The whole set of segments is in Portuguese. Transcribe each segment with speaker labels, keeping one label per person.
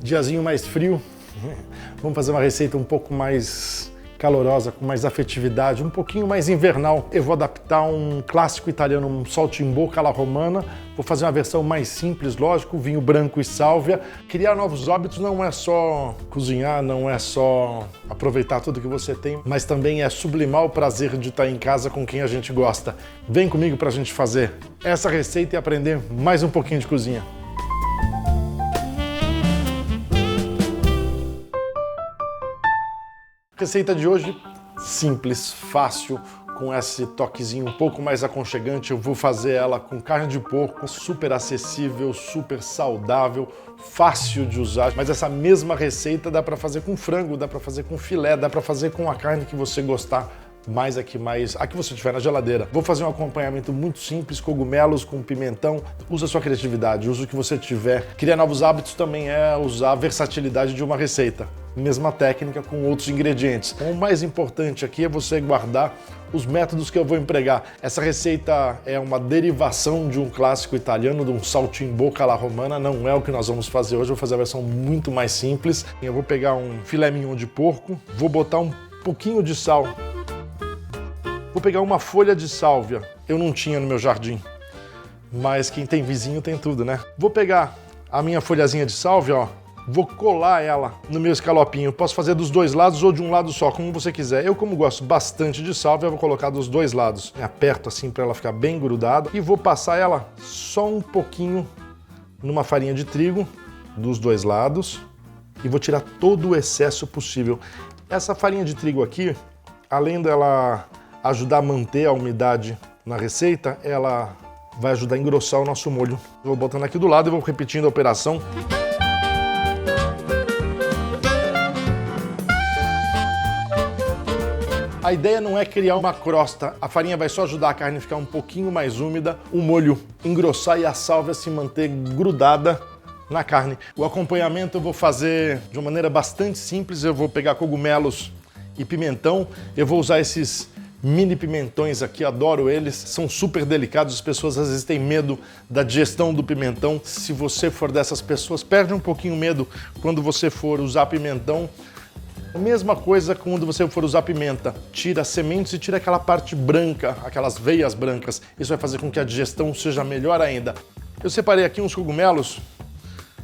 Speaker 1: Diazinho mais frio, vamos fazer uma receita um pouco mais calorosa, com mais afetividade, um pouquinho mais invernal. Eu vou adaptar um clássico italiano, um saltimbocca alla romana. Vou fazer uma versão mais simples, lógico, vinho branco e sálvia. Criar novos hábitos não é só cozinhar, não é só aproveitar tudo que você tem, mas também é sublimar o prazer de estar em casa com quem a gente gosta. Vem comigo para a gente fazer essa receita e aprender mais um pouquinho de cozinha. Receita de hoje, simples, fácil, com esse toquezinho um pouco mais aconchegante. Eu vou fazer ela com carne de porco, super acessível, super saudável, fácil de usar. Mas essa mesma receita dá para fazer com frango, dá para fazer com filé, dá para fazer com a carne que você gostar. A que você tiver na geladeira. Vou fazer um acompanhamento muito simples, cogumelos com pimentão. Usa a sua criatividade, usa o que você tiver. Criar novos hábitos também é usar a versatilidade de uma receita. Mesma técnica com outros ingredientes. O mais importante aqui é você guardar os métodos que eu vou empregar. Essa receita é uma derivação de um clássico italiano, de um saltimbocca alla romana. Não é o que nós vamos fazer hoje, eu vou fazer a versão muito mais simples. Eu vou pegar um filé mignon de porco, vou botar um pouquinho de sal. Vou pegar uma folha de sálvia, eu não tinha no meu jardim, mas quem tem vizinho tem tudo, né? Vou pegar a minha folhazinha de sálvia, ó, vou colar ela no meu escalopinho. Posso fazer dos dois lados ou de um lado só, como você quiser. Eu, como gosto bastante de sálvia, vou colocar dos dois lados. Aperto assim para ela ficar bem grudada e vou passar ela só um pouquinho numa farinha de trigo dos dois lados e vou tirar todo o excesso possível. Essa farinha de trigo aqui, além dela ajudar a manter a umidade na receita, ela vai ajudar a engrossar o nosso molho. Vou botando aqui do lado e vou repetindo a operação. A ideia não é criar uma crosta, a farinha vai só ajudar a carne a ficar um pouquinho mais úmida, o molho engrossar e a sálvia se manter grudada na carne. O acompanhamento eu vou fazer de uma maneira bastante simples, eu vou pegar cogumelos e pimentão, eu vou usar esses mini pimentões aqui, adoro eles, são super delicados, as pessoas às vezes têm medo da digestão do pimentão. Se você for dessas pessoas, perde um pouquinho o medo quando você for usar pimentão. A mesma coisa quando você for usar pimenta, tira as sementes e tira aquela parte branca, aquelas veias brancas. Isso vai fazer com que a digestão seja melhor ainda. Eu separei aqui uns cogumelos,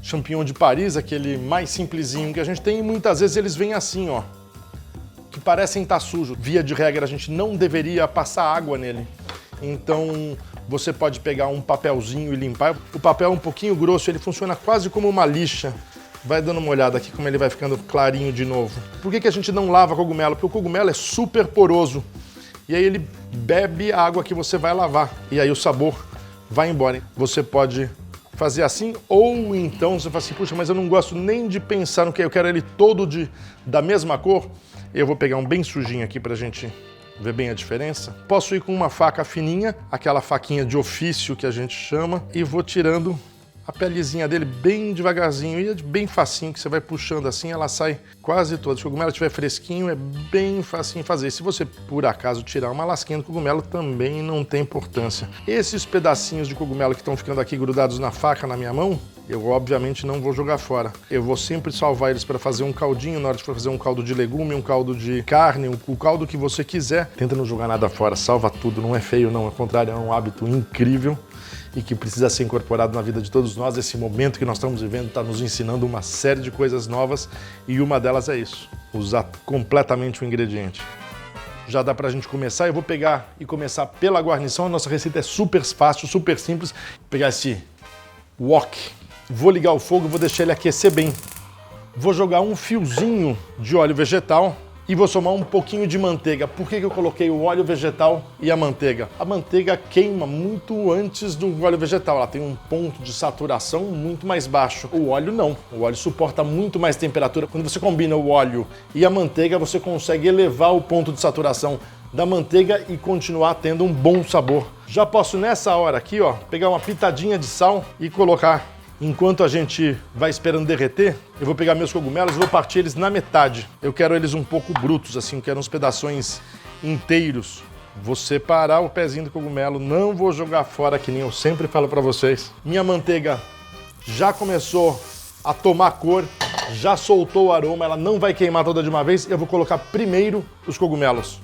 Speaker 1: champignon de Paris, aquele mais simplesinho que a gente tem, e muitas vezes eles vêm assim, ó, que parecem estar sujos. Via de regra, a gente não deveria passar água nele. Então, você pode pegar um papelzinho e limpar. O papel é um pouquinho grosso, ele funciona quase como uma lixa. Vai dando uma olhada aqui como ele vai ficando clarinho de novo. Por que a gente não lava cogumelo? Porque o cogumelo é super poroso. E aí ele bebe a água que você vai lavar. E aí o sabor vai embora. Você pode fazer assim, ou então você fala assim, puxa, mas eu não gosto nem de pensar no que eu quero ele todo da mesma cor. Eu vou pegar um bem sujinho aqui pra gente ver bem a diferença. Posso ir com uma faca fininha, aquela faquinha de ofício que a gente chama, e vou tirando a pelezinha dele bem devagarzinho, e é bem facinho, que você vai puxando assim, ela sai quase toda. Se o cogumelo estiver fresquinho, é bem facinho fazer. Se você, por acaso, tirar uma lasquinha do cogumelo, também não tem importância. Esses pedacinhos de cogumelo que estão ficando aqui grudados na faca, na minha mão, eu obviamente não vou jogar fora. Eu vou sempre salvar eles para fazer um caldinho, na hora de fazer um caldo de legume, um caldo de carne, o caldo que você quiser. Tenta não jogar nada fora, salva tudo, não é feio não, ao contrário, é um hábito incrível e que precisa ser incorporado na vida de todos nós. Esse momento que nós estamos vivendo está nos ensinando uma série de coisas novas e uma delas é isso, usar completamente o ingrediente. Já dá pra gente começar, eu vou pegar e começar pela guarnição. A nossa receita é super fácil, super simples. Vou pegar esse wok, vou ligar o fogo e vou deixar ele aquecer bem. Vou jogar um fiozinho de óleo vegetal e vou somar um pouquinho de manteiga. Por que eu coloquei o óleo vegetal e a manteiga? A manteiga queima muito antes do óleo vegetal, ela tem um ponto de saturação muito mais baixo. O óleo não, o óleo suporta muito mais temperatura. Quando você combina o óleo e a manteiga, você consegue elevar o ponto de saturação da manteiga e continuar tendo um bom sabor. Já posso nessa hora aqui, ó, pegar uma pitadinha de sal e colocar. Enquanto a gente vai esperando derreter, eu vou pegar meus cogumelos e vou partir eles na metade. Eu quero eles um pouco brutos, assim, eu quero uns pedaços inteiros. Vou separar o pezinho do cogumelo, não vou jogar fora, que nem eu sempre falo pra vocês. Minha manteiga já começou a tomar cor, já soltou o aroma, ela não vai queimar toda de uma vez. Eu vou colocar primeiro os cogumelos.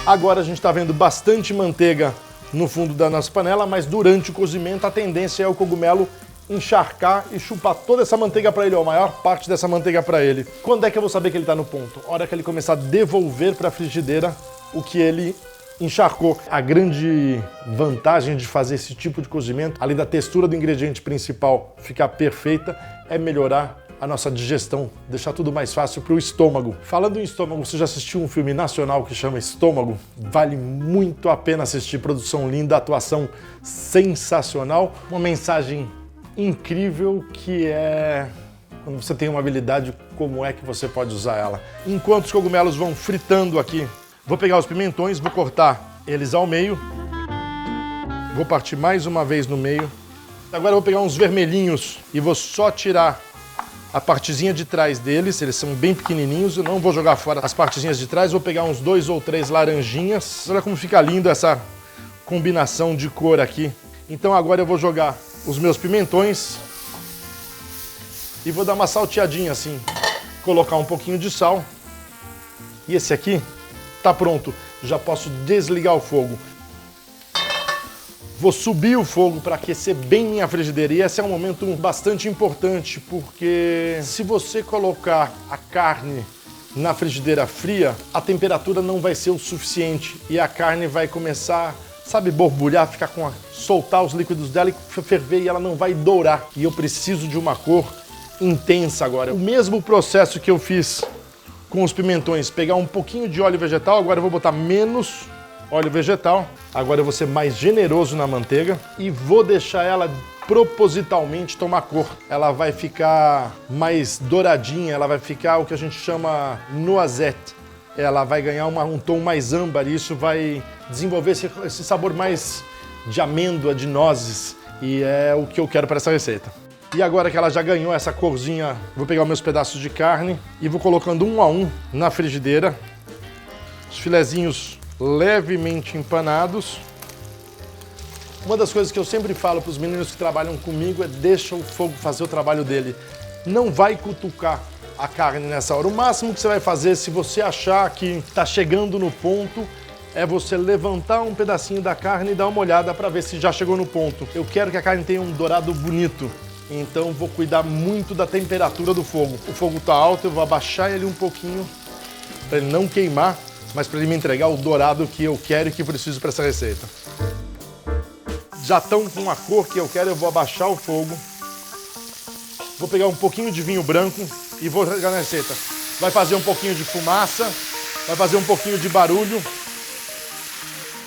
Speaker 1: Agora a gente está vendo bastante manteiga no fundo da nossa panela, mas durante o cozimento a tendência é o cogumelo encharcar e chupar toda essa manteiga para ele, ou a maior parte dessa manteiga para ele. Quando é que eu vou saber que ele está no ponto? A hora que ele começar a devolver para a frigideira o que ele encharcou. A grande vantagem de fazer esse tipo de cozimento, além da textura do ingrediente principal ficar perfeita, é melhorar a nossa digestão, deixar tudo mais fácil para o estômago. Falando em estômago, você já assistiu um filme nacional que chama Estômago? Vale muito a pena assistir, produção linda, atuação sensacional, uma mensagem incrível que é quando você tem uma habilidade, como é que você pode usar ela. Enquanto os cogumelos vão fritando aqui, vou pegar os pimentões, vou cortar eles ao meio, vou partir mais uma vez no meio. Agora eu vou pegar uns vermelhinhos e vou só tirar a partezinha de trás deles, eles são bem pequenininhos, eu não vou jogar fora as partezinhas de trás, vou pegar uns 2 ou 3 laranjinhas. Olha como fica lindo essa combinação de cor aqui. Então agora eu vou jogar os meus pimentões e vou dar uma salteadinha assim, colocar um pouquinho de sal. E esse aqui tá pronto, já posso desligar o fogo. Vou subir o fogo para aquecer bem minha frigideira e esse é um momento bastante importante porque se você colocar a carne na frigideira fria, a temperatura não vai ser o suficiente e a carne vai começar, sabe, borbulhar, soltar os líquidos dela e ferver e ela não vai dourar. E eu preciso de uma cor intensa agora. O mesmo processo que eu fiz com os pimentões, pegar um pouquinho de óleo vegetal, agora eu vou botar menos óleo vegetal. Agora eu vou ser mais generoso na manteiga e vou deixar ela propositalmente tomar cor. Ela vai ficar mais douradinha, ela vai ficar o que a gente chama noisette. Ela vai ganhar um tom mais âmbar e isso vai desenvolver esse sabor mais de amêndoa, de nozes. E é o que eu quero para essa receita. E agora que ela já ganhou essa corzinha, vou pegar os meus pedaços de carne e vou colocando um a um na frigideira. Os filezinhos levemente empanados. Uma das coisas que eu sempre falo para os meninos que trabalham comigo é deixa o fogo fazer o trabalho dele. Não vai cutucar a carne nessa hora. O máximo que você vai fazer, se você achar que está chegando no ponto, é você levantar um pedacinho da carne e dar uma olhada para ver se já chegou no ponto. Eu quero que a carne tenha um dourado bonito, então vou cuidar muito da temperatura do fogo. O fogo está alto, eu vou abaixar ele um pouquinho para ele não queimar, mas para ele me entregar o dourado que eu quero e que preciso para essa receita. Já estão com a cor que eu quero, eu vou abaixar o fogo. Vou pegar um pouquinho de vinho branco e vou jogar na receita. Vai fazer um pouquinho de fumaça, vai fazer um pouquinho de barulho.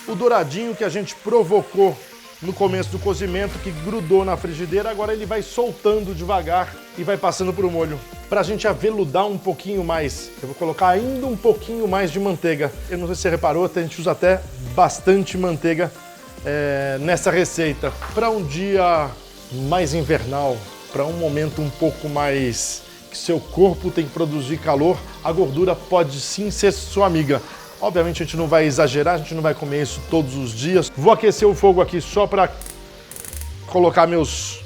Speaker 1: O douradinho que a gente provocou no começo do cozimento, que grudou na frigideira, agora ele vai soltando devagar e vai passando para o molho. Para a gente aveludar um pouquinho mais, eu vou colocar ainda um pouquinho mais de manteiga. Eu não sei se você reparou, a gente usa até bastante manteiga nessa receita. Para um dia mais invernal, para um momento um pouco mais que seu corpo tem que produzir calor, a gordura pode sim ser sua amiga. Obviamente a gente não vai exagerar, a gente não vai comer isso todos os dias. Vou aquecer o fogo aqui só para colocar meus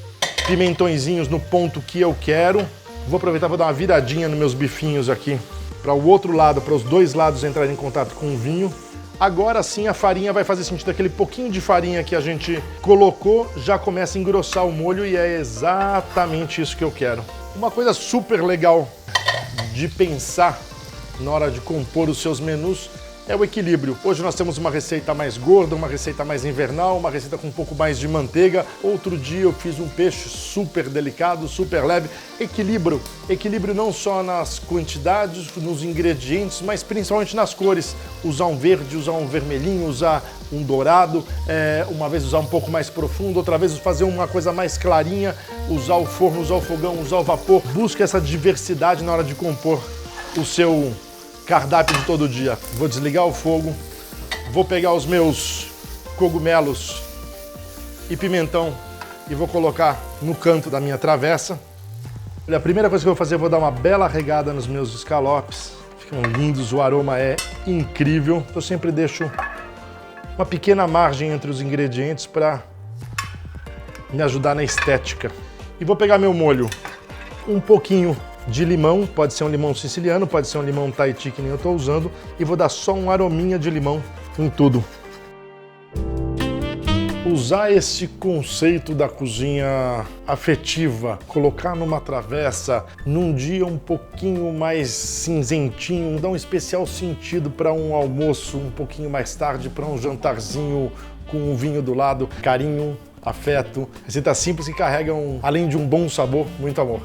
Speaker 1: pimentõezinhos no ponto que eu quero. Vou aproveitar e vou dar uma viradinha nos meus bifinhos aqui para o outro lado, para os dois lados entrarem em contato com o vinho. Agora sim a farinha vai fazer sentido, aquele pouquinho de farinha que a gente colocou já começa a engrossar o molho e é exatamente isso que eu quero. Uma coisa super legal de pensar na hora de compor os seus menus é o equilíbrio. Hoje nós temos uma receita mais gorda, uma receita mais invernal, uma receita com um pouco mais de manteiga. Outro dia eu fiz um peixe super delicado, super leve. Equilíbrio. Equilíbrio não só nas quantidades, nos ingredientes, mas principalmente nas cores. Usar um verde, usar um vermelhinho, usar um dourado, uma vez usar um pouco mais profundo, outra vez fazer uma coisa mais clarinha, usar o forno, usar o fogão, usar o vapor. Busca essa diversidade na hora de compor o seu cardápio de todo dia. Vou desligar o fogo, vou pegar os meus cogumelos e pimentão e vou colocar no canto da minha travessa. A primeira coisa que eu vou fazer, eu vou dar uma bela regada nos meus escalopes. Ficam lindos, o aroma é incrível. Eu sempre deixo uma pequena margem entre os ingredientes para me ajudar na estética. E vou pegar meu molho um pouquinho de limão, pode ser um limão siciliano, pode ser um limão Tahiti que nem eu estou usando, e vou dar só um arominha de limão em tudo. Usar esse conceito da cozinha afetiva, colocar numa travessa, num dia um pouquinho mais cinzentinho, dá um especial sentido para um almoço um pouquinho mais tarde, para um jantarzinho com um vinho do lado, carinho, afeto, receita simples que carregam, além de um bom sabor, muito amor.